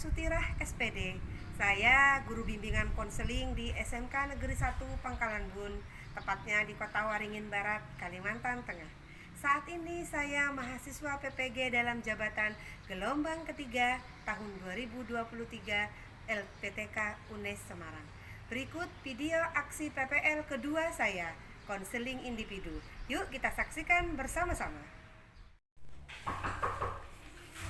Sutirah SPD. Saya guru bimbingan konseling di SMK Negeri 1 Pangkalan Bun, tepatnya di Kota Waringin Barat, Kalimantan Tengah. Saat ini saya mahasiswa PPG dalam jabatan gelombang ketiga tahun 2023 LPTK UNES Semarang. Berikut video aksi PPL kedua saya, konseling individu. Yuk kita saksikan bersama-sama.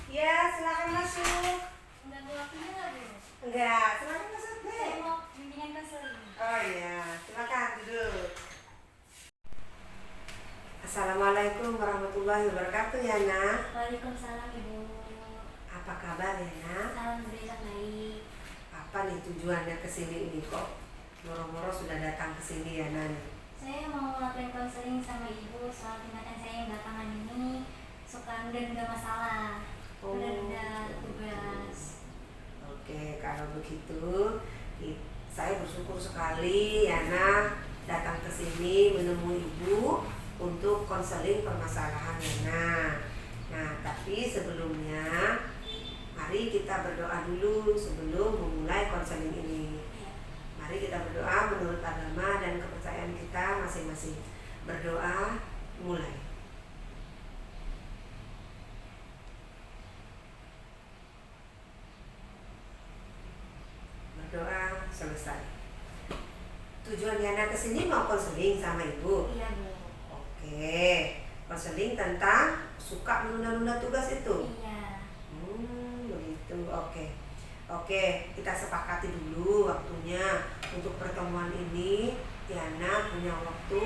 Ya, silakan masuk. Enggak mau waktunya nggak, Bu? Enggak, silakan masuk deh. Saya mau bimbingan konseling. Oh iya, silakan duduk. Assalamualaikum warahmatullahi wabarakatuh, Yana. Waalaikumsalam, Ibu. Apa kabar, Yana? Alhamdulillah baik. Apa nih tujuannya kesini ini kok? Moro-moro sudah datang ke sini, Yana nih. Saya mau ngelakuin konseling sama Ibu soal tindakan saya yang belakangan ini suka nunda-nunda masalah, nunda-nunda tugas. Oke, kalau begitu saya bersyukur sekali Yana datang ke sini menemui Ibu untuk konseling permasalahan Yana. Nah, tapi sebelumnya mari kita berdoa dulu sebelum memulai konseling ini. Mari kita berdoa menurut agama dan kepercayaan kita masing-masing. Berdoa, mulai. Berdoa, selesai. Tujuan Yana kesini mau konseling sama Ibu. Iya, Bu. Oke, konseling tentang suka menunda-nunda tugas itu. Iya. Begitu. Oke, kita sepakati dulu waktunya untuk pertemuan ini. Yana punya waktu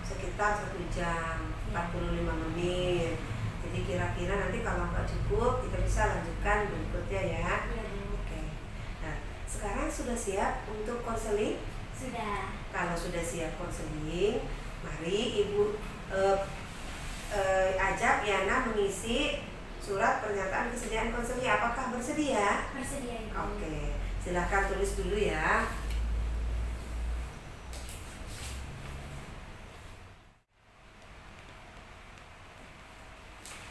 sekitar 1 jam 45 menit. Jadi kira-kira nanti kalau nggak cukup kita bisa lanjutkan berikutnya ya. Iya, Bu. Oke. Nah, sekarang sudah siap untuk konseling? Sudah. Kalau sudah siap konseling, mari Ibu ajak Yana mengisi surat pernyataan kesediaan konseling. Apakah bersedia? Bersedia, Ibu. Oke, silahkan tulis dulu ya.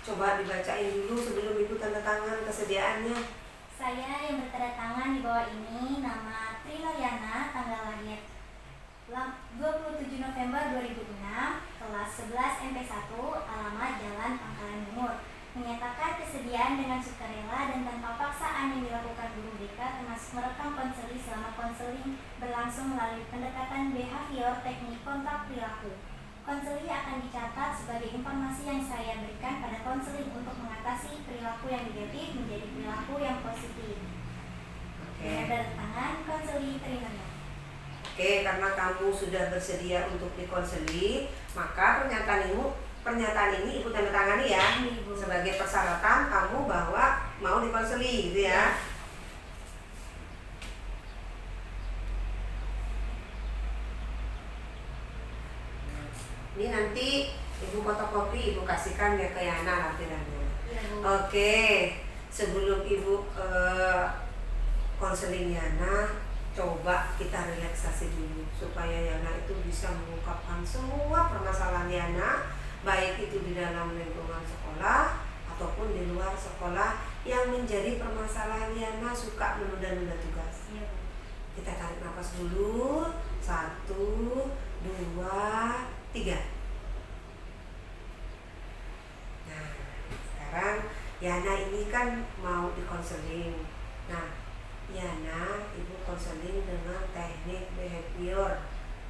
Coba dibacain dulu sebelum Ibu tanda tangan kesediaannya. Saya yang bertanda tangan di bawah ini nama Trinoyana, tanggal lahir 27 November 2006, kelas 11 MP1, alamat Jalan Pangkalan Bungur. Menyatakan kesediaan dengan sukarela dan tanpa paksaan yang dilakukan guru BK, termasuk merekam konseli selama konseling berlangsung melalui pendekatan behavior teknik kontak perilaku. Konseli akan dicatat sebagai informasi yang saya berikan pada konseling untuk mengatasi perilaku yang negatif menjadi perilaku yang positif. Dengan tanda tangan konseli Trinoyana. Oke, karena kamu sudah bersedia untuk dikonseli, maka pernyataan ini Ibu tanda tangani ya, Ibu. sebagai persyaratan kamu bahwa mau dikonseli gitu ya. Ini nanti Ibu fotokopi, Ibu kasihkan ya ke Yana lampirannya. Iya, Bu. Oke, sebelum Ibu konseling Yana, coba kita relaksasi dulu supaya Yana itu bisa mengungkapkan semua permasalahan Yana, baik itu di dalam lingkungan sekolah ataupun di luar sekolah yang menjadi permasalahan Yana suka menunda-nunda tugas. Iya, Bu. Kita tarik nafas dulu. 1, 2, 3. Nah, sekarang Yana ini kan mau dikonseling. Nah, Yana, Ibu konseling dengan teknik behavior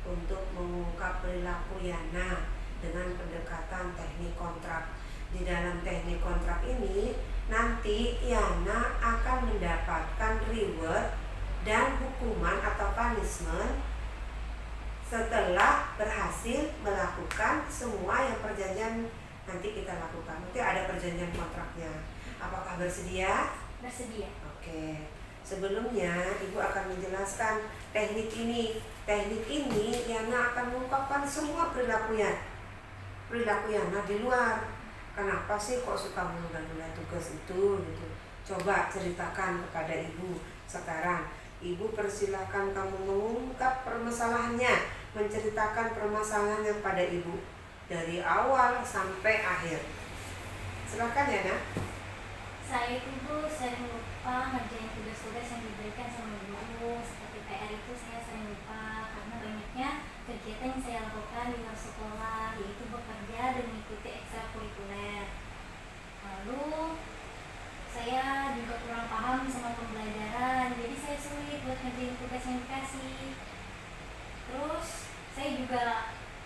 untuk mengungkap perilaku Yana dengan pendekatan teknik kontrak. Di dalam teknik kontrak ini nanti Yana akan mendapatkan reward dan hukuman atau punishment setelah berhasil melakukan semua yang perjanjian nanti kita lakukan. Nanti ada perjanjian kontraknya. Apakah bersedia? Bersedia. Oke. Sebelumnya Ibu akan menjelaskan teknik ini. Teknik ini Yana akan mengungkapkan semua perilaku Yana di luar. Kenapa sih kok suka menunda-nunda tugas itu gitu. Coba ceritakan kepada Ibu sekarang. Ibu persilahkan kamu mengungkap permasalahannya, menceritakan permasalahannya pada Ibu dari awal sampai akhir. Silakan Yana. Saya itu, Bu, sering lupa ngerjain tugas-tugas yang diberikan sama guru. Seperti PR itu saya sering lupa karena banyaknya kegiatan yang saya lakukan di luar sekolah, yaitu bekerja dan mengikuti ekstrakurikuler. Lalu saya juga kurang paham sama pembelajaran, jadi saya sulit buat ngerjain tugas yang dikasih. Terus saya juga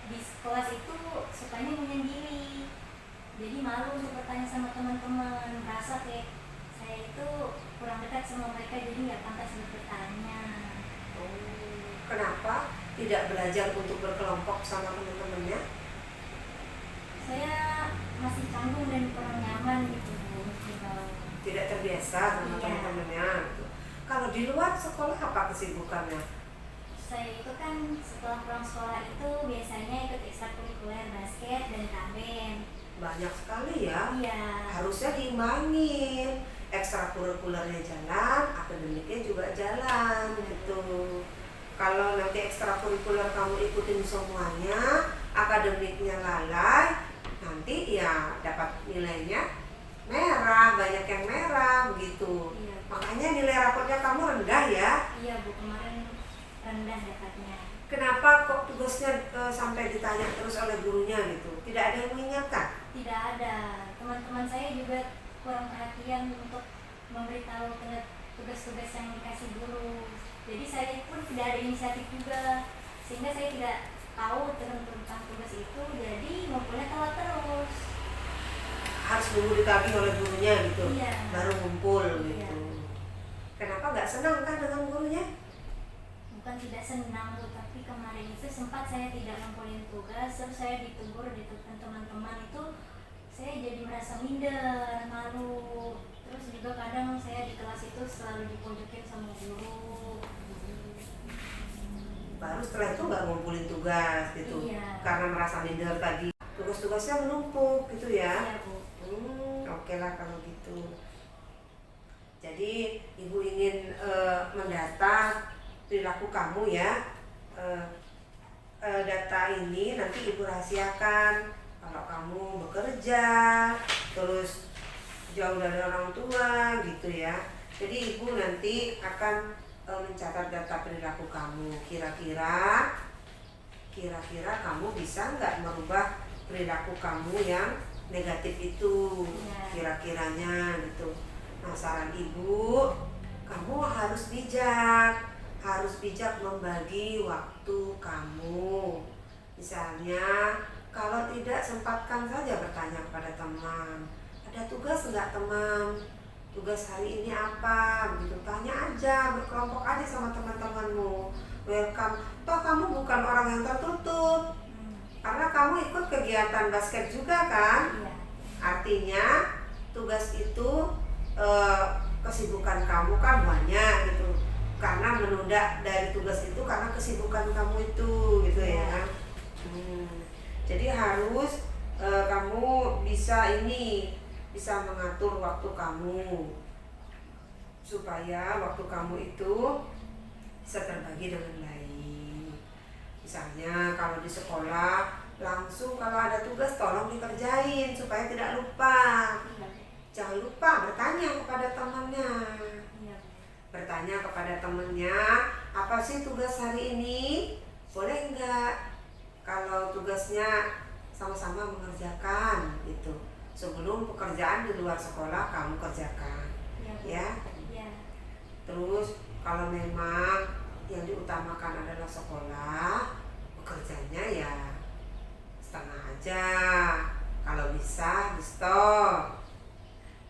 di kelas itu sukanya menyendiri, jadi malu untuk bertanya sama teman-teman, merasa kayak saya itu kurang dekat sama mereka, jadi nggak pantas untuk bertanya. Kenapa tidak belajar untuk berkelompok sama teman-temannya? Saya masih canggung dan kurang nyaman gitu Bu. Tidak terbiasa sama Iya. teman-temannya gitu. Kalau di luar sekolah apa kesibukannya? Saya itu kan setelah pulang sekolah itu biasanya ikut ekstrakurikuler basket dan kaben. Banyak sekali ya. Iya. Harusnya diimbangin, ekstrakurikulernya jalan, akademiknya juga jalan gitu. Kalau nanti ekstrakurikuler kamu ikutin semuanya, akademiknya lalai, nanti ya dapat nilainya merah, banyak yang merah begitu. Iya. Makanya nilai rapotnya kamu rendah ya. Iya Bu, kemarin rendah dapatnya. Kenapa kok tugasnya sampai ditanya terus oleh gurunya gitu? Tidak ada yang mengingatkan? Tidak ada. Teman-teman saya juga kurang perhatian untuk memberitahu tugas-tugas yang dikasih guru. Jadi saya pun tidak ada inisiatif juga, sehingga saya tidak tahu tentang tugas itu. Jadi ngumpulnya telat terus. Harus nunggu ditagih oleh gurunya gitu, Iya. baru ngumpul Iya. gitu. Kenapa nggak senang kan dengan gurunya? Bukan tidak senang Bu, tapi kemarin itu sempat saya tidak ngumpulin tugas, terus saya ditegur di depan teman-teman itu, saya jadi merasa minder, malu. Terus juga kadang saya di kelas itu selalu dipojokin sama guru. Baru setelah itu nggak ngumpulin tugas gitu, Iya. karena merasa minder tadi. Tugas-tugasnya menumpuk gitu ya. Iya Bu. Oke lah kalau gitu. Jadi ibu ingin mendata perilaku kamu ya. Data ini nanti ibu rahasiakan. Kalau kamu bekerja, terus jauh dari orang tua gitu ya. Jadi ibu nanti akan mencatat data perilaku kamu. Kira-kira kamu bisa nggak merubah perilaku kamu yang negatif itu, kira-kiranya gitu. Nah, saran ibu, kamu harus bijak membagi waktu kamu. Misalnya, kalau tidak sempatkan saja bertanya kepada teman, ada tugas enggak teman? Tugas hari ini apa? Begitu, tanya aja, berkelompok aja sama teman-temanmu. Welcome. Toh kamu bukan orang yang tertutup, karena kamu ikut kegiatan basket juga kan? Iya. Artinya tugas itu kesibukan kamu kan banyak gitu. Karena menunda dari tugas itu karena kesibukan kamu itu gitu ya. Jadi harus kamu bisa mengatur waktu kamu supaya waktu kamu itu bisa terbagi dengan baik. Misalnya kalau di sekolah langsung kalau ada tugas tolong dikerjain supaya tidak lupa. Jangan lupa bertanya kepada temannya. Iya. Bertanya kepada temannya, apa sih tugas hari ini? Boleh enggak? Kalau tugasnya sama-sama mengerjakan gitu. Sebelum pekerjaan di luar sekolah kamu kerjakan. Ya. Iya. Terus kalau memang yang diutamakan adalah sekolah, bekerjanya ya setengah aja. Kalau bisa di stop.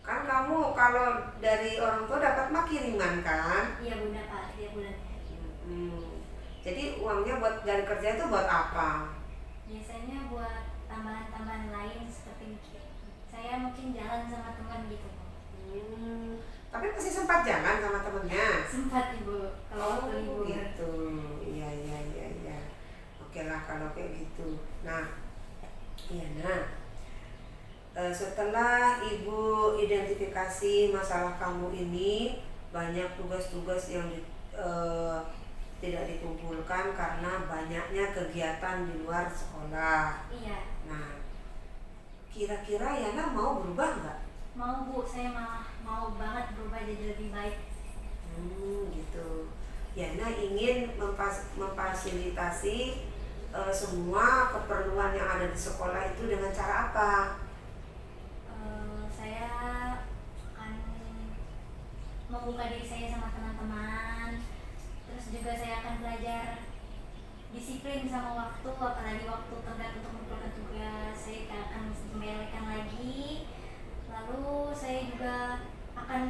Kan kamu kalau dari orang tua dapat mah kiriman kan? Iya Bunda Pak, tiap bulannya. Jadi uangnya buat dari kerja itu buat apa? Biasanya buat tambahan-tambahan lain seperti saya mungkin jalan sama teman gitu. Tapi masih sempat jalan sama temennya? Sempat Ibu, kalau waktu libur. Gitu. Iya. Oke lah kalau kayak gitu. Nah, setelah ibu identifikasi masalah kamu ini, banyak tugas-tugas yang tidak dikumpulkan karena banyaknya kegiatan di luar sekolah. Iya. Nah, kira-kira Yana mau berubah nggak? Mau Bu, saya malah mau banget berubah jadi lebih baik. Yana ingin memfasilitasi semua keperluan yang ada di sekolah itu dengan cara apa? Saya akan membuka diri saya sama teman-teman, terus juga saya akan belajar disiplin sama waktu, apalagi waktu tenggat untuk mengumpulkan tugas. Saya akan menyelesaikan lagi, lalu saya juga akan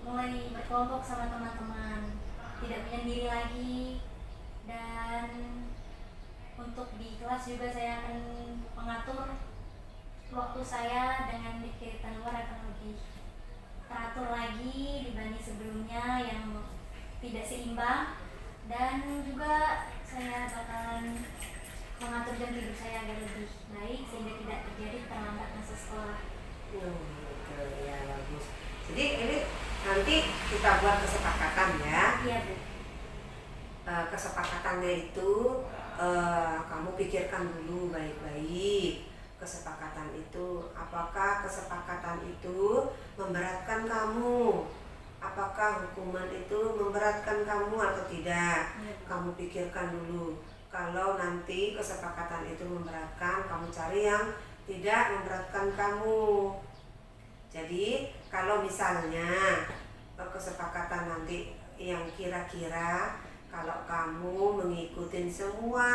mulai berkelompok sama teman-teman, tidak menyendiri lagi. Dan untuk di kelas juga saya akan mengatur waktu saya dengan kegiatan luar akan lebih teratur lagi dibanding sebelumnya yang tidak seimbang. Dan juga saya bakalan mengatur jam tidur saya agar lebih baik sehingga tidak terjadi terlambat masa sekolah. Betul ya, bagus. Jadi ini nanti kita buat kesepakatan ya. Iya, Bu. Kesepakatannya itu kamu pikirkan dulu baik-baik. Kesepakatan itu, apakah kesepakatan itu memberatkan kamu? Apakah hukuman itu memberatkan kamu atau tidak? Kamu pikirkan dulu. Kalau nanti kesepakatan itu memberatkan, kamu cari yang tidak memberatkan kamu. Jadi kalau misalnya kesepakatan nanti yang kira-kira kalau kamu mengikuti semua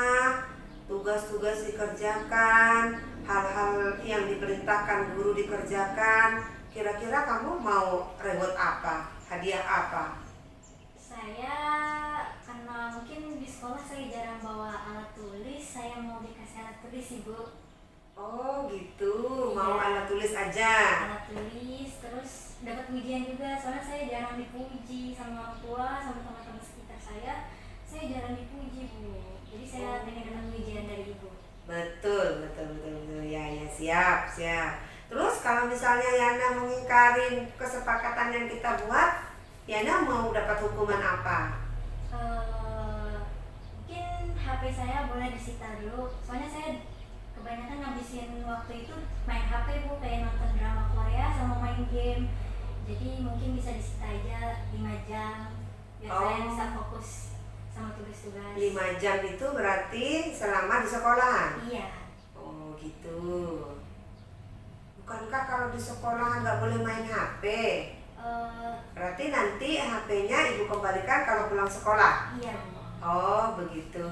tugas-tugas dikerjakan, hal-hal yang diperintahkan guru dikerjakan, kira-kira kamu mau reward apa? Hadiah apa? Saya karena mungkin di sekolah saya jarang bawa alat tulis, saya mau dikasih alat tulis, Ibu. Oh gitu, mau Iya. alat tulis aja. Alat tulis, terus dapat pujian juga, soalnya saya jarang dipuji sama orang tua, sama teman-teman sekitar saya jarang dipuji, Bu. Jadi saya pengen dapat pujian dari Ibu. Betul. Ya, siap. Terus kalau misalnya Yana mengingkarin kesepakatan yang kita buat, Yana mau dapat hukuman apa? Mungkin HP saya boleh disita dulu, soalnya saya kebanyakan ngabisin waktu itu main HP, Bu, kayak nonton drama Korea sama main game. Jadi mungkin bisa disita aja 5 jam biar saya bisa fokus sama tugas-tugas. 5 jam itu berarti selama di sekolah? Iya. Oh gitu. Bukankah kalau di sekolah nggak boleh main HP? Berarti nanti HP-nya ibu kembalikan kalau pulang sekolah? Iya, Bu. Oh begitu.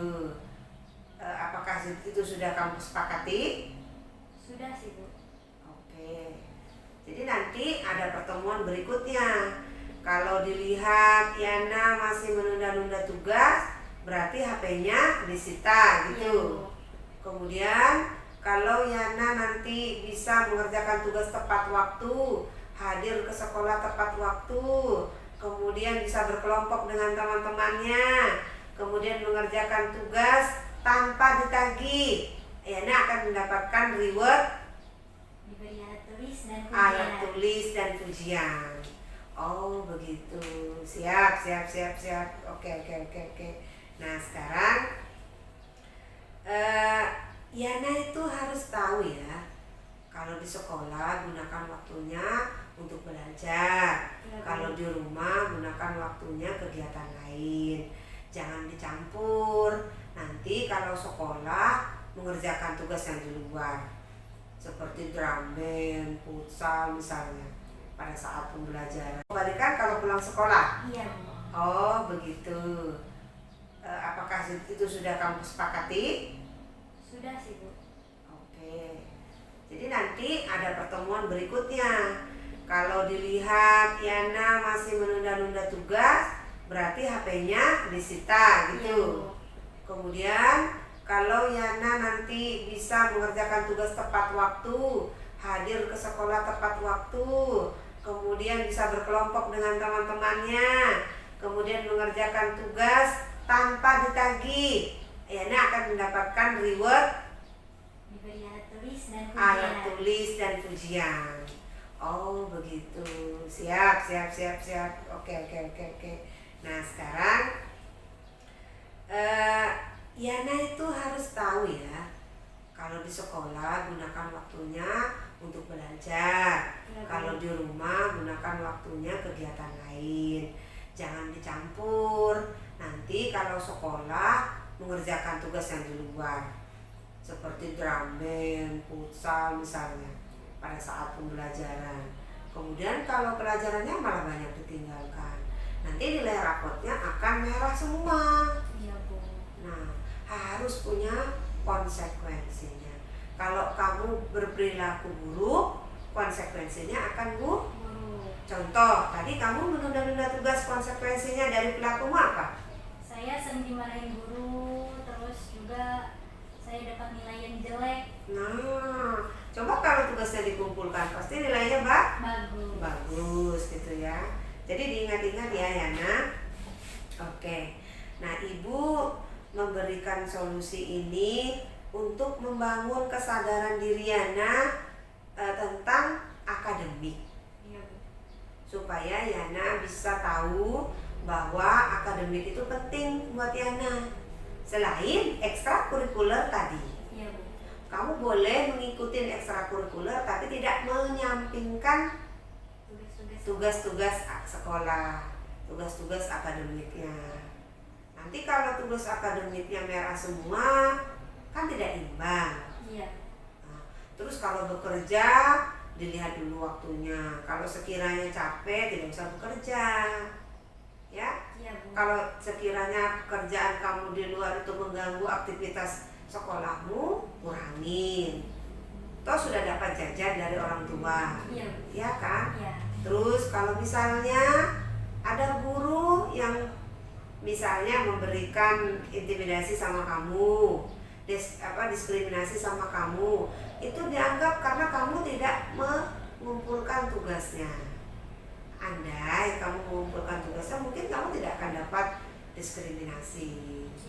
Apakah itu sudah kamu sepakati? Sudah sih, Bu. Oke. Jadi nanti ada pertemuan berikutnya. Kalau dilihat Yana masih menunda-nunda tugas, berarti HP-nya disita gitu. Iya, Bu. Kemudian kalau Yana nanti bisa mengerjakan tugas tepat waktu, hadir ke sekolah tepat waktu, kemudian bisa berkelompok dengan teman-temannya, kemudian mengerjakan tugas tanpa ditagih, Yana akan mendapatkan reward, Diberi alat alat tulis dan pujian. Oh begitu, siap. Oke. Nah sekarang Yana itu harus tahu ya, kalau di sekolah gunakan waktunya untuk belajar, kalau di rumah gunakan waktunya kegiatan lain. Jangan dicampur. Nanti kalau sekolah mengerjakan tugas yang di luar, seperti drum band, futsal misalnya, pada saat pembelajaran. Kembalikan kalau pulang sekolah? Iya, Bu. Oh begitu. Apakah itu sudah kamu sepakati? Sudah sih, Bu. Oke. Jadi nanti ada pertemuan berikutnya. Kalau dilihat Yana masih menunda-nunda tugas, berarti HP-nya disita gitu. Iya, Bu. Kemudian kalau Yana nanti bisa mengerjakan tugas tepat waktu, hadir ke sekolah tepat waktu, kemudian bisa berkelompok dengan teman-temannya, kemudian mengerjakan tugas tanpa ditagih, Yana akan mendapatkan reward, Diberi alat tulis dan pujian. alat tulis dan pujian. Oh begitu, siap. Oke. Nah sekarang Yana itu harus tahu ya, kalau di sekolah gunakan waktunya untuk belajar, kalau di rumah gunakan waktunya kegiatan lain. Jangan dicampur. Nanti nanti kalau sekolah mengerjakan tugas yang di luar seperti drum band, futsal misalnya pada saat pembelajaran. Kemudian kalau pelajarannya malah banyak ditinggalkan, nanti nilai rapotnya akan merah semua. Iya Bu. Nah, harus punya konsekuensinya. Kalau kamu berperilaku buruk, konsekuensinya akan buruk. Contoh, tadi kamu menunda-nunda tugas, konsekuensinya dari perilakumu apa? Saya sering dimarahin guru, terus juga saya dapat nilai yang jelek. Nah, coba kalau tugasnya dikumpulkan, pasti nilainya Bagus. bagus gitu ya. Jadi diingat-ingat ya Yana. Oke. Nah, Ibu memberikan solusi ini untuk membangun kesadaran diri Yana tentang akademik, Iya Bu. supaya Yana bisa tahu bahwa akademik itu penting buat Yana. Selain ekstrakurikuler tadi, Iya Bu. kamu boleh mengikuti ekstrakurikuler tapi tidak menyampingkan tugas-tugas sekolah, tugas-tugas akademiknya. Nanti kalau tugas akademiknya merah semua, kan tidak imbang. Iya. Nah, terus kalau bekerja, dilihat dulu waktunya. Kalau sekiranya capek, tidak usah bekerja. Ya, Iya Bu. kalau sekiranya pekerjaan kamu di luar itu mengganggu aktivitas sekolahmu, kurangin. Toh sudah dapat jajan dari orang tua, Iya Bu. ya kan? Iya. Terus kalau misalnya ada guru yang misalnya memberikan intimidasi sama kamu, diskriminasi sama kamu, itu dianggap karena kamu tidak mengumpulkan tugasnya. Andai kamu mengumpulkan tugasnya, mungkin kamu tidak akan dapat diskriminasi.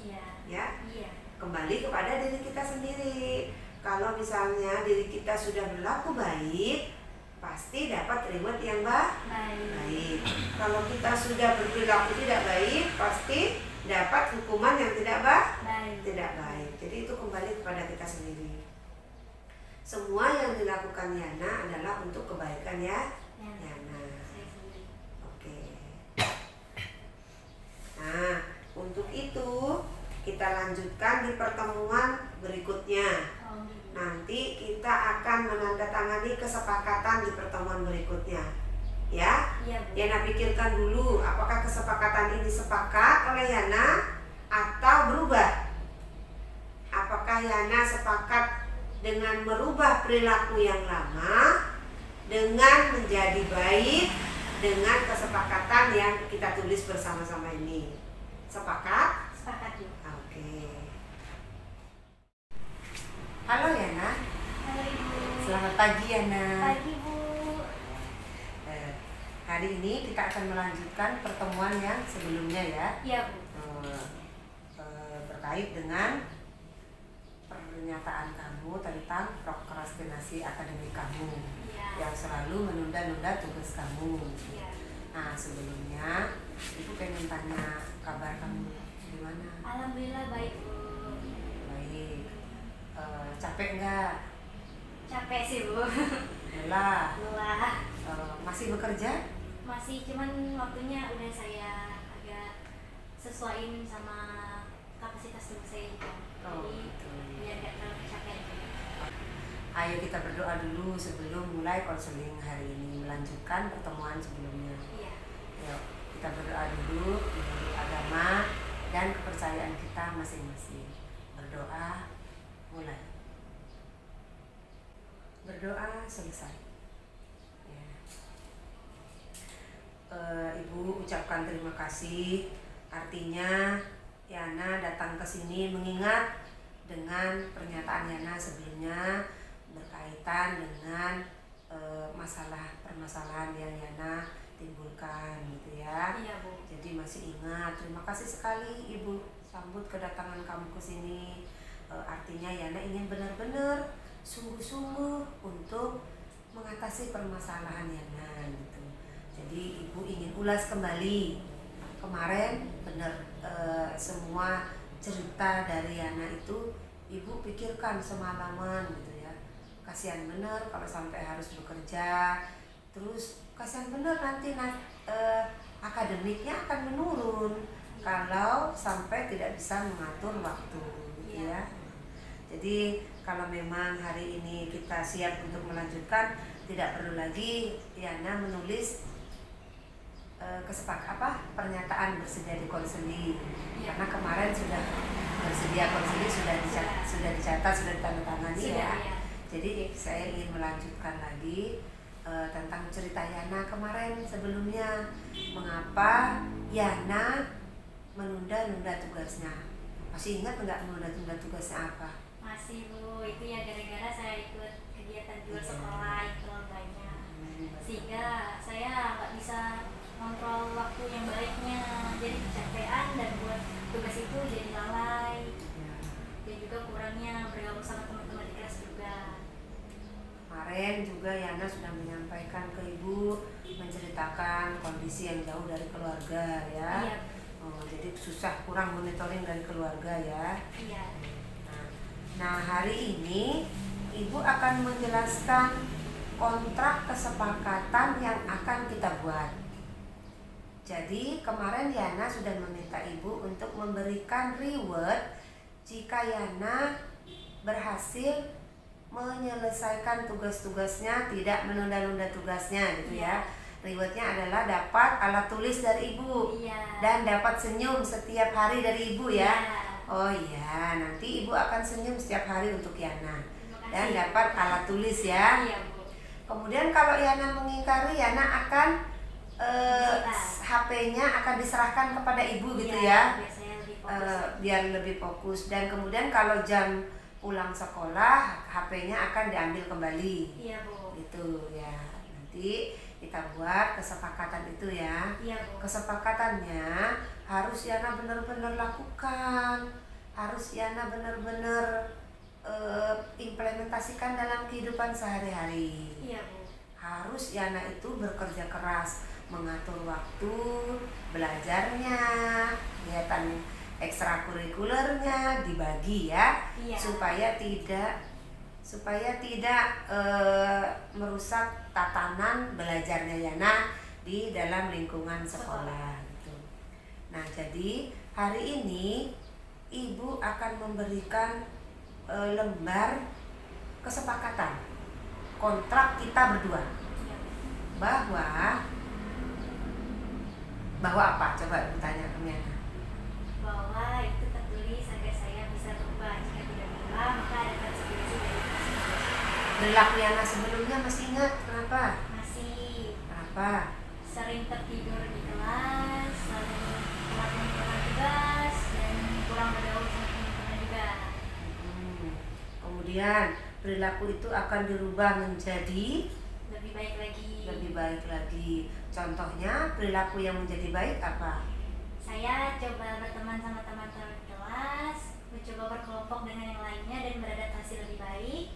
Iya. Ya, Iya. kembali kepada diri kita sendiri. Kalau misalnya diri kita sudah berlaku baik, pasti dapat reward yang baik. Kalau kita sudah berperilaku tidak baik, pasti dapat hukuman yang tidak baik. Jadi itu kembali kepada kita sendiri. Semua yang dilakukan Yana adalah untuk kebaikan ya, Yana. Saya sendiri. Oke. Nah, untuk itu kita lanjutkan di pertemuan berikutnya. Oh, gitu. Nanti kita akan menandatangani kesepakatan di pertemuan berikutnya. Ya, Iya Bu. Yana pikirkan dulu apakah kesepakatan ini sepakat oleh Yana atau berubah. Apakah Yana sepakat dengan merubah perilaku yang lama dengan menjadi baik dengan kesepakatan yang kita tulis bersama-sama ini. Sepakat? Sepakat Bu. Oke. Halo Yana. Halo Ibu. Selamat pagi Yana. Pagi Bu. Hari ini kita akan melanjutkan pertemuan yang sebelumnya ya. Iya Bu. Terkait dengan pernyataan kamu tentang prokrastinasi akademik kamu Iya. yang selalu menunda-nunda tugas kamu. Iya. Nah, sebelumnya Ibu pengen tanya kabar kamu gimana? Alhamdulillah baik Bu. Baik. Capek nggak? Capek sih Bu. Lelah? Lelah. Masih bekerja? Masih, cuman waktunya udah saya agak sesuaiin sama kapasitas tubuh saya gitu. Oh, Jadi gitu. biar gak terlalu capek. Ayo kita berdoa dulu sebelum mulai konseling hari ini, melanjutkan pertemuan sebelumnya. Iya. Yuk, kita berdoa dulu menurut agama dan kepercayaan kita masing-masing. Berdoa, mulai. Berdoa selesai. Ya. Ibu ucapkan terima kasih. Artinya Yana datang ke sini mengingat dengan pernyataan Yana sebelumnya berkaitan dengan permasalahan yang Yana timbulkan gitu ya. Iya Bu. Jadi masih ingat. Terima kasih sekali Ibu sambut kedatangan kamu ke sini. Artinya Yana ingin benar-benar sungguh-sungguh untuk mengatasi permasalahan Yana gitu. Jadi Ibu ingin ulas kembali kemarin benar semua cerita dari Yana itu Ibu pikirkan semalaman gitu ya. Kasihan bener kalau sampai harus bekerja, terus kasihan bener nanti akademiknya akan menurun kalau sampai tidak bisa mengatur waktu gitu ya. Jadi kalau memang hari ini kita siap untuk melanjutkan, tidak perlu lagi Yana menulis pernyataan bersedia di konseling. Karena kemarin sudah bersedia konseling, sudah dicatat, sudah ditandatangani ya. Jadi saya ingin melanjutkan lagi tentang cerita Yana kemarin sebelumnya, mengapa Yana menunda-nunda tugasnya. Masih ingat nggak menunda-nunda tugasnya apa? Masih Bu, itu ya gara-gara saya ikut kegiatan di luar sekolah itu banyak, sehingga saya nggak bisa kontrol waktu yang baiknya, jadi kecapean dan buat tugas itu jadi lalai, dan juga kurangnya bergaul sama teman-teman di kelas juga. Kemarin juga Yana sudah menyampaikan ke Ibu, menceritakan kondisi yang jauh dari keluarga ya. Iya. Jadi susah, kurang monitoring dari keluarga ya. Iya. Nah, hari ini Ibu akan menjelaskan kontrak kesepakatan yang akan kita buat. Jadi kemarin Yana sudah meminta Ibu untuk memberikan reward jika Yana berhasil menyelesaikan tugas-tugasnya, tidak menunda-nunda tugasnya gitu ya. Rewardnya adalah dapat alat tulis dari Ibu dan dapat senyum setiap hari dari Ibu ya. Oh iya, nanti Ibu akan senyum setiap hari untuk Yana dan dapat alat tulis ya. Iya, Bu. Kemudian kalau Yana mengingkari, Yana akan HP-nya akan diserahkan kepada Ibu gitu ya. Biar lebih fokus. Dan kemudian kalau jam pulang sekolah, HP-nya akan diambil kembali. Iya, Bu. Itu ya. Nanti kita buat kesepakatan itu ya. Iya, Bu. Kesepakatannya harus Yana benar-benar lakukan, harus Yana benar-benar implementasikan dalam kehidupan sehari-hari. Iya, Bu. Harus Yana itu bekerja keras, mengatur waktu belajarnya, kegiatan ekstrakurikulernya dibagi ya. Iya. supaya tidak merusak tatanan belajarnya Yana di dalam lingkungan sekolah gitu. Nah, jadi hari ini Ibu akan memberikan lembar kesepakatan kontrak kita berdua bahwa apa? Coba bertanya ke Yana. Bahwa itu tertulis agar saya bisa berubah. Jika tidak berubah, maka ada konsekuensi dari tersebut. Perilaku Yana sebelumnya masih ingat kenapa? Masih Kenapa? sering tertidur di kelas, sering telat mengerjakan tugas, dan kurang bergaul sama teman-teman juga. Kemudian perilaku itu akan dirubah menjadi Lebih baik lagi. lebih baik lagi. Contohnya perilaku yang menjadi baik apa? Saya coba berteman sama teman-teman kelas, mencoba berkelompok dengan yang lainnya dan beradaptasi lebih baik.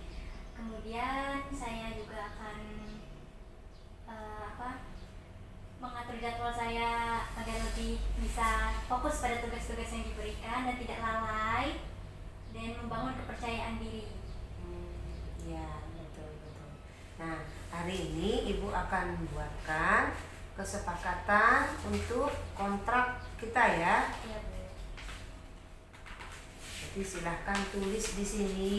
Kemudian saya juga akan mengatur jadwal saya agar lebih bisa fokus pada tugas-tugas yang diberikan dan tidak lalai, dan membangun kepercayaan diri. Ya, betul. Nah, hari ini Ibu akan membuatkan kesepakatan untuk kontrak kita ya. Iya, Bu. Jadi silahkan tulis di sini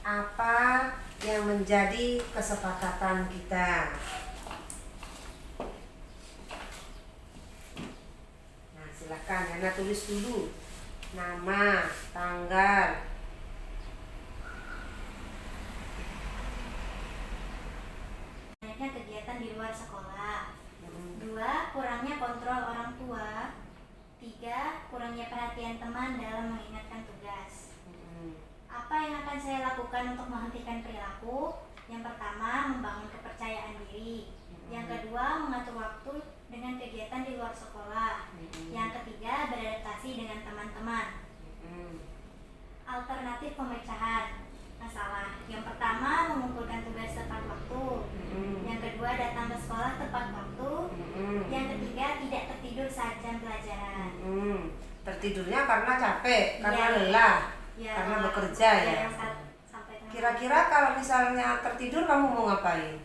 apa yang menjadi kesepakatan kita. Nah, silahkan Yana tulis dulu nama, tanggal. Banyaknya kegiatan di luar sekolah. 2. Kurangnya kontrol orang tua. 3. Kurangnya perhatian teman dalam mengingatkan tugas. Apa yang akan saya lakukan untuk menghentikan perilaku? Yang pertama, membangun kepercayaan diri. Yang kedua, mengatur waktu dengan kegiatan di luar sekolah. Yang ketiga, beradaptasi dengan teman-teman. Alternatif pemecahan masalah. Yang pertama, mengumpulkan tugas tepat waktu. Yang kedua, datang ke sekolah tepat waktu. Yang ketiga, tidak tertidur saat jam pelajaran. Tertidurnya karena capek, karena Iya. lelah, Ya, karena bekerja ya. Sampai tengah. Kira-kira kalau misalnya tertidur kamu mau ngapain?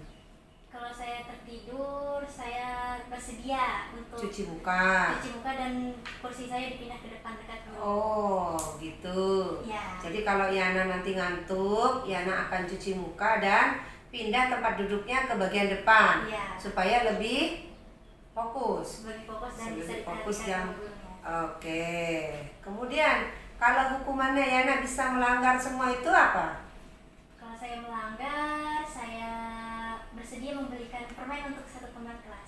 Kalau saya tertidur, saya bersedia untuk cuci muka. dan kursi saya dipindah ke depan dekat guru. Oh, gitu. Ya. Jadi kalau Yana nanti ngantuk, Yana akan cuci muka dan pindah tempat duduknya ke bagian depan. Ya. Supaya lebih fokus. Lebih fokus dan Lebih bisa fokus diperhatikan yang- sama gurunya. Oke. Kemudian kalau hukumannya Yana bisa melanggar semua itu apa? Kalau saya melanggar, saya bersedia membelikan permen untuk satu teman kelas.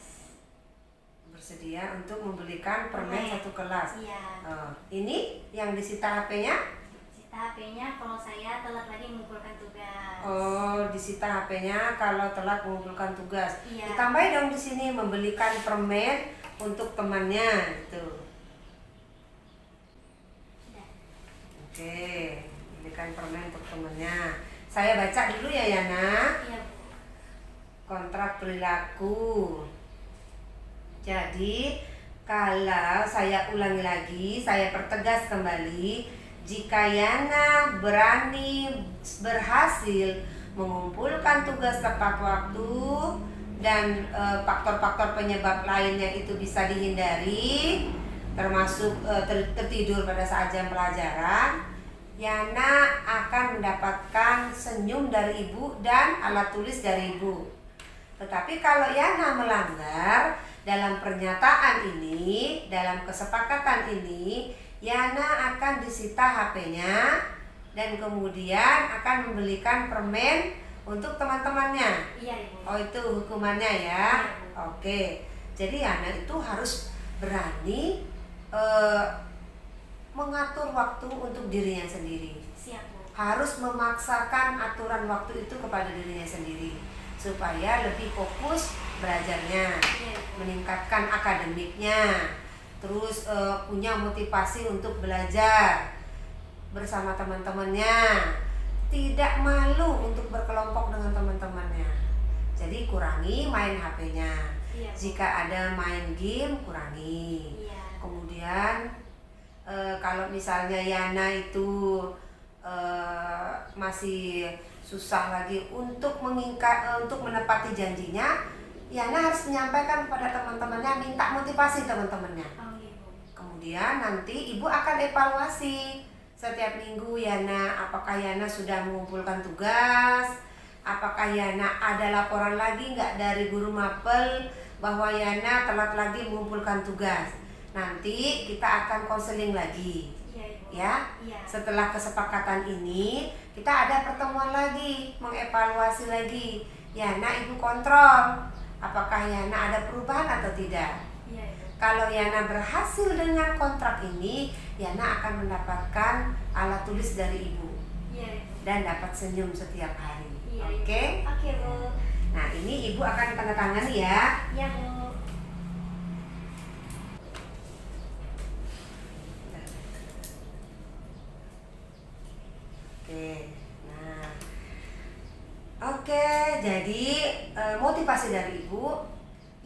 Bersedia untuk membelikan permen Permen. satu kelas. Iya. Ini yang disita HP-nya? Sita HP-nya kalau saya telat lagi mengumpulkan tugas. Oh, disita HP-nya kalau telat mengumpulkan tugas. Iya. Ditambahin dong di sini membelikan permen untuk temannya itu. Sudah. Oke, membelikan permen untuk temannya. Saya baca dulu ya Yana. Iya, Bu. Kontrak perilaku. Jadi, kalau saya ulangi lagi, saya pertegas kembali, jika Yana berani berhasil mengumpulkan tugas tepat waktu dan faktor-faktor penyebab lainnya itu bisa dihindari, termasuk tertidur pada saat jam pelajaran, Yana akan mendapatkan senyum dari ibu dan alat tulis dari ibu. Tetapi kalau Yana melanggar dalam pernyataan ini, dalam kesepakatan ini, Yana akan disita HP-nya dan kemudian akan membelikan permen untuk teman-temannya. Iya, Ibu. Oh, itu hukumannya ya. Iya, Bu. Oke. Jadi Yana itu harus berani mengatur waktu untuk dirinya sendiri. Siap, Bu. Harus memaksakan aturan waktu itu kepada dirinya sendiri supaya lebih fokus belajarnya, Iya, Bu. meningkatkan akademiknya, terus punya motivasi untuk belajar bersama teman-temannya, tidak malu untuk berkelompok dengan teman-temannya. Jadi kurangi main HP-nya. Iya, Bu. Jika ada main game, kurangi. Iya. Kemudian kalau misalnya Yana itu masih susah lagi untuk untuk menepati janjinya, Yana harus menyampaikan kepada teman-temannya, minta motivasi teman-temannya. Oh, gitu. Kemudian nanti ibu akan evaluasi setiap minggu Yana, apakah Yana sudah mengumpulkan tugas, apakah Yana ada laporan lagi nggak dari guru mapel bahwa Yana telat lagi mengumpulkan tugas. Nanti kita akan konseling lagi. Iya, Ibu. Ya, Iya. setelah kesepakatan ini kita ada pertemuan lagi, mengevaluasi lagi. Yana ibu kontrol, apakah Yana ada perubahan atau tidak. Iya, Ibu. Kalau Yana berhasil dengan kontrak ini, Yana akan mendapatkan alat tulis dari ibu Iya, Ibu. dan dapat senyum setiap hari. Iya, Oke? Ibu. Oke, Bu. Nah, ini ibu akan tanda tangani ya. Iya, Bu. Oke. Nah. Oke, jadi motivasi dari ibu,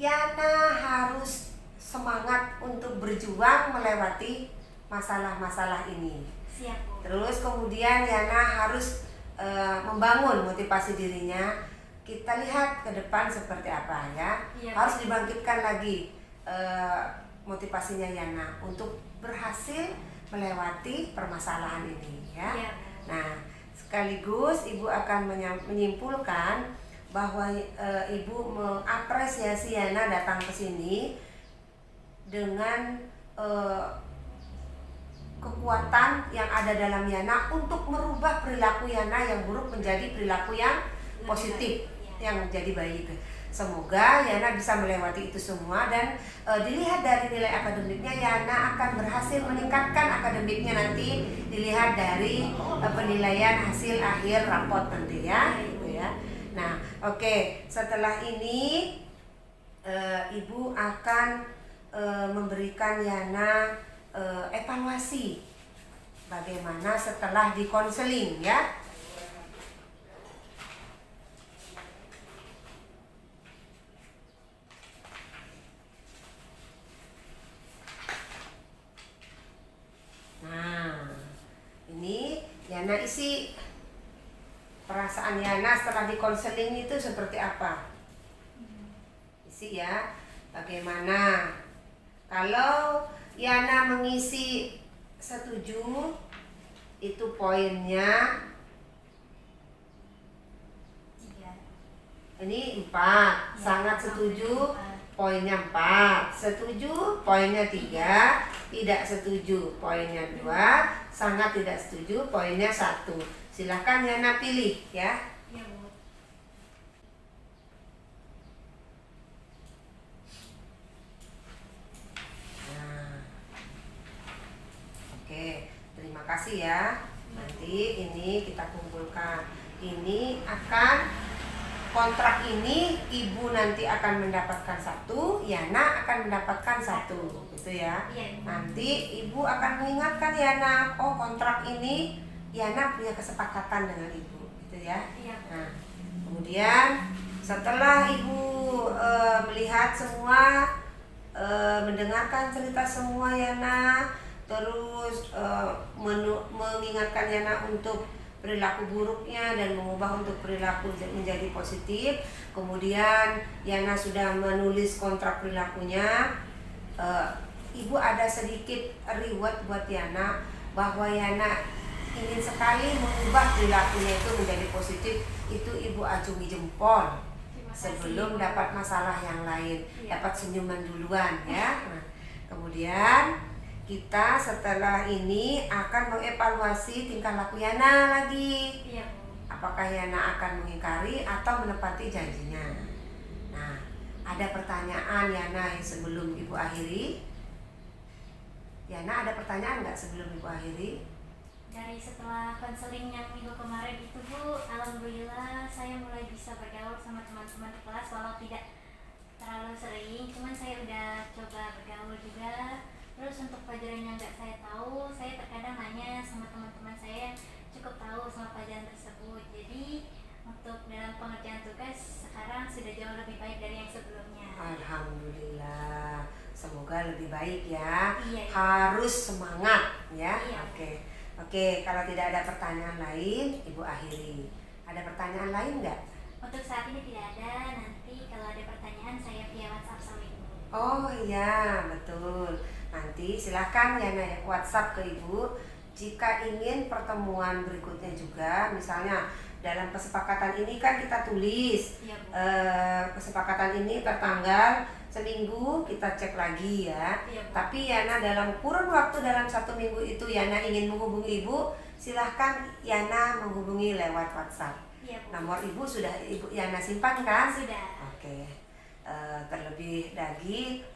Yana harus semangat untuk berjuang melewati masalah-masalah ini. Siap, Bu. Terus kemudian Yana harus membangun motivasi dirinya. Kita lihat ke depan seperti apa ya. Iya, Harus dibangkitkan lagi motivasinya Yana untuk berhasil melewati permasalahan ini ya. Iya, Bu. Nah, sekaligus ibu akan menyimpulkan bahwa ibu mengapresiasi Yana datang ke sini dengan kekuatan yang ada dalam Yana untuk merubah perilaku Yana yang buruk menjadi perilaku yang positif, yang menjadi baik. Semoga Yana bisa melewati itu semua dan dilihat dari nilai akademiknya, Yana akan berhasil meningkatkan akademiknya nanti dilihat dari penilaian hasil akhir rapot nanti ya, gitu ya. Nah, oke, setelah ini ibu akan memberikan Yana evaluasi bagaimana setelah dikonseling ya. Nah, ini Yana isi perasaan Yana setelah dikonseling itu seperti apa? Isi ya. Bagaimana? Kalau Yana mengisi setuju, itu poinnya 3. ini 4. Ya, Sangat sampai setuju, 4. poinnya 4. Setuju, poinnya 3. Tidak setuju, poinnya 2. Sangat tidak setuju, poinnya 1. Silahkan Yana pilih ya. Iya, Bu. Nah, oke, terima kasih ya. Nanti ini kita kumpulkan. Ini akan kontrak ini ibu nanti akan mendapatkan 1, Yana akan mendapatkan 1, gitu ya. Iya, Bu. Nanti ibu akan mengingatkan Yana, oh kontrak ini Yana punya kesepakatan dengan ibu, gitu ya. Iya, Bu. Nah, kemudian setelah ibu melihat semua, mendengarkan cerita semua Yana, terus mengingatkan Yana untuk perilaku buruknya dan mengubah untuk perilaku menjadi positif. Kemudian Yana sudah menulis kontrak perilakunya. Ibu ada sedikit reward buat Yana bahwa Yana ingin sekali mengubah perilakunya itu menjadi positif. Itu ibu acungi jempol Terima kasih, sebelum Bu. dapat masalah yang lain, Iya. dapat senyuman duluan ya. Nah, kemudian kita setelah ini akan mengevaluasi tingkah laku Yana lagi. Iya, Bu. Apakah Yana akan mengingkari atau menepati janjinya. Nah, ada pertanyaan Yana yang sebelum ibu akhiri? Yana ada pertanyaan nggak sebelum ibu akhiri? Dari setelah konseling yang minggu kemarin itu, Bu, alhamdulillah saya mulai bisa bergaul sama teman-teman di kelas walau tidak terlalu sering, cuman saya udah coba bergaul juga. Terus untuk pelajaran yang nggak saya tahu, saya terkadang nanya sama teman-teman saya yang cukup tahu sama pelajaran tersebut. Jadi untuk dalam pengerjaan tugas sekarang sudah jauh lebih baik dari yang sebelumnya. Alhamdulillah, semoga lebih baik ya. Iya, iya. Harus semangat ya. Iya. Oke, kalau tidak ada pertanyaan lain, ibu akhiri. Ada pertanyaan lain nggak? Untuk saat ini tidak ada. Nanti kalau ada pertanyaan saya via WhatsApp sama Ibu. Oh iya, betul. Nanti silahkan Yana WhatsApp ke ibu jika ingin pertemuan berikutnya juga. Misalnya dalam kesepakatan ini kan kita tulis Iya, Bu. kesepakatan ini tertanggal seminggu, kita cek lagi ya. Iya, Bu. Tapi Yana dalam kurun waktu dalam 1 minggu itu Yana ingin menghubungi ibu, silahkan Yana menghubungi lewat WhatsApp. Iya, Bu. Nomor ibu sudah ibu Yana simpan kan? Sudah. Oke. Terlebih lagi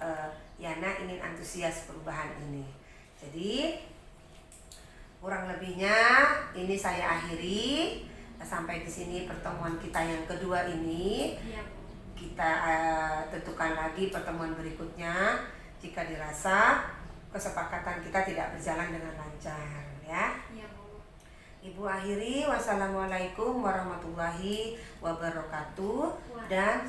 Yana ingin antusias perubahan ini. Jadi kurang lebihnya ini saya akhiri. Sampai di sini pertemuan kita yang kedua ini. Iya, Bu. Kita tentukan lagi pertemuan berikutnya jika dirasa kesepakatan kita tidak berjalan dengan lancar ya. Iya, Bu. Ibu akhiri, wassalamualaikum warahmatullahi wabarakatuh. Dan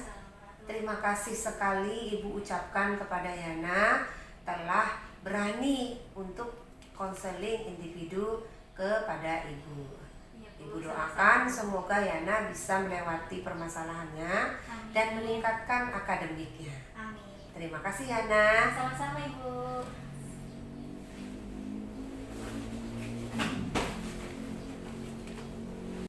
terima kasih sekali ibu ucapkan kepada Yana telah berani untuk konseling individu kepada ibu. Iya, Bu. Ibu doakan semoga Yana bisa melewati permasalahannya Amin. dan meningkatkan akademiknya. Amin. Terima kasih Yana. Sama-sama, Ibu.